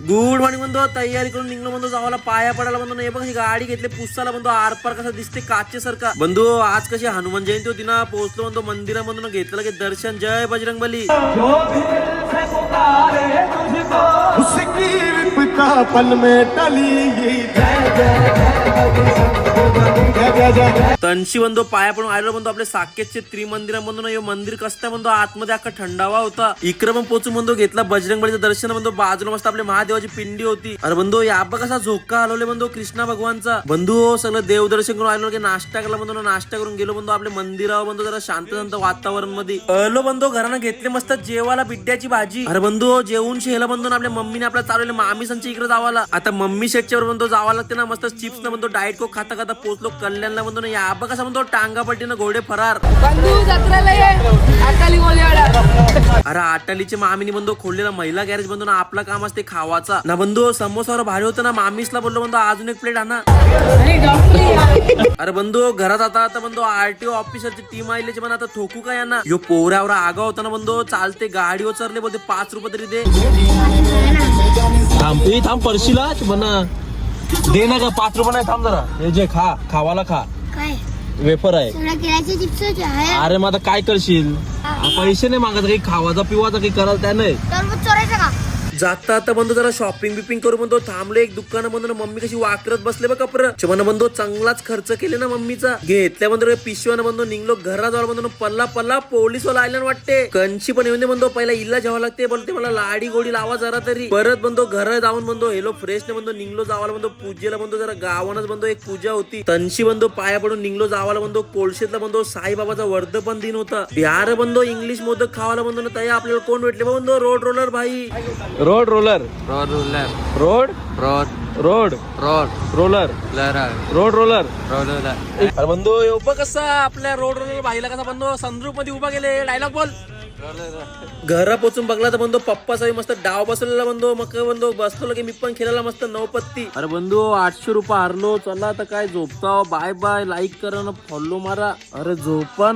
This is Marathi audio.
गुड मॉर्निंग म्हणतो, तयारी करून निघलो म्हणतो, जावाला पाया पडायला म्हणतो. हे बघ ही गाडी घेतली पुसाला म्हणतो, आरपार कसा दिसते काचेसारखा. बंधू आज कशी हनुमान जयंती होती ना, पोहोचलो म्हणतो मंदिरामधून, घेतलं की दर्शन. जय बजरंग बली. तनशी बंधू पाया पडून आलो म्हणतो आपल्या साकेतचे त्रिमंदिरामधून. हे मंदिर कसं म्हणतो, आतमध्ये अख्खा थंडावा होता. इकडे पण पोहोचून म्हणतो, घेतला बजरंग बलीचं दर्शन म्हणतो. बाजूला मस्त आपल्या महादेवाची पिंडी होती. अरे बंधू या कसा झोका हलवले म्हणतो कृष्णा भगवानचा. बंधू सगळं देवदर्शन करून आलो की नाश्ता केला म्हणतो. नाश्ता करून गेलो म्हणतो आपल्या मंदिरावर म्हणतो, जरा शांत शांत वातावरण मध्ये आलो बंधू. घरानं घेतले मस्त जेवायला बिड्याची भाजी. अरे बंधू जेवून शेला बंधू, आपल्या मम्मीने आपल्या चालवले मामी संच्या इकडे जावाला. आता मम्मी शेटच्या वर म्हणतो जावं लागते ना, मस्त चिप्स ना म्हणतो, डाएट कोक खाता खाता पोहोचलो कल्याणला म्हणतो. या कसा म्हणतो टांगा पट्टीनं घोडे फरार. अरे आटालीचे मामीनी बंधू खोललेला महिला गॅरेज बंधू ना, आपला काम असते खावाचा ना बंधू. समोसावर भारी होतं ना, मामीसला बोललो बंधू अजून एक प्लेट आणा. अरे बंधू घरात आता बंधू आरटीओ ऑफिसरची टीम आलेली पण आता थोकू काय यांना. यो पोऱ्यावर आगा होता ना बंधू, चालते गाडी उचरले बोलते 5 रुपये तरी दे. थांब परशीला म्हणा दे ना का 5 रुपये नाही. थांब जरा हे जे खावाला खा. काय वेफर आहे. चिप्स आहे. अरे मग आता काय करशील, पैसे नाही मागत, काही खावाचा पिवाचा काही करायला त्या नाही. टरबूज चोरायचं का? जाता आता बंधू जरा शॉपिंग बिपिंग करू म्हणतो. थांबलो एक दुकान म्हणतो, मम्मी कशी वाकरत बसले बघ कपडे चमन बंधू. चांगलाच खर्च केले ना मम्मीचा. घेतल्या बंधू पिशव्यानं बंधू निघलो घरात जाऊ म्हणतो. पल्ला पोलीस वाला आयला वाटते. कंची पण येऊन दे म्हणतो, पहिला इल्ला जेव्हा लागते बोलते मला लाडी गोडी लावा जरा तरी. परत बंधू घरात जाऊन बंधू हेलो फ्रेश ने बंधू निघलो जावाला बंधू. पूजेला बंधू जरा गावानच बंधू एक पूजा होती. तनशी बंधू पाया पडून निघलो जावाला बंधू. कोळशेतला बंधू साईबाबाचा वर्धपन दिन होता. बिहार बंधू इंग्लिश मोदक खावाला बंधू ना. तया आपल्याला कोण भेटले बंधू, रोड रोलर भाई. Road roller road roller road road road road roller road roller. Roller अरे बंधू उभा कसा आपल्या रोड रोलर भाईला कसा बंधू संद्रूप मध्ये उभा गेले. डायलॉग बोल. घरा पोचून बघला तर बंधू पप्पा साहेब मस्त डाव बसवलेला बंधू. मग बंधू बसलो की मी पण खेळायला मस्त 9 पत्ती. अरे बंधू 800 रुपये हारलो. चला आता काय झोपता. Bye bye. लाईक करा ना, फॉलो मारा. अरे झोपा.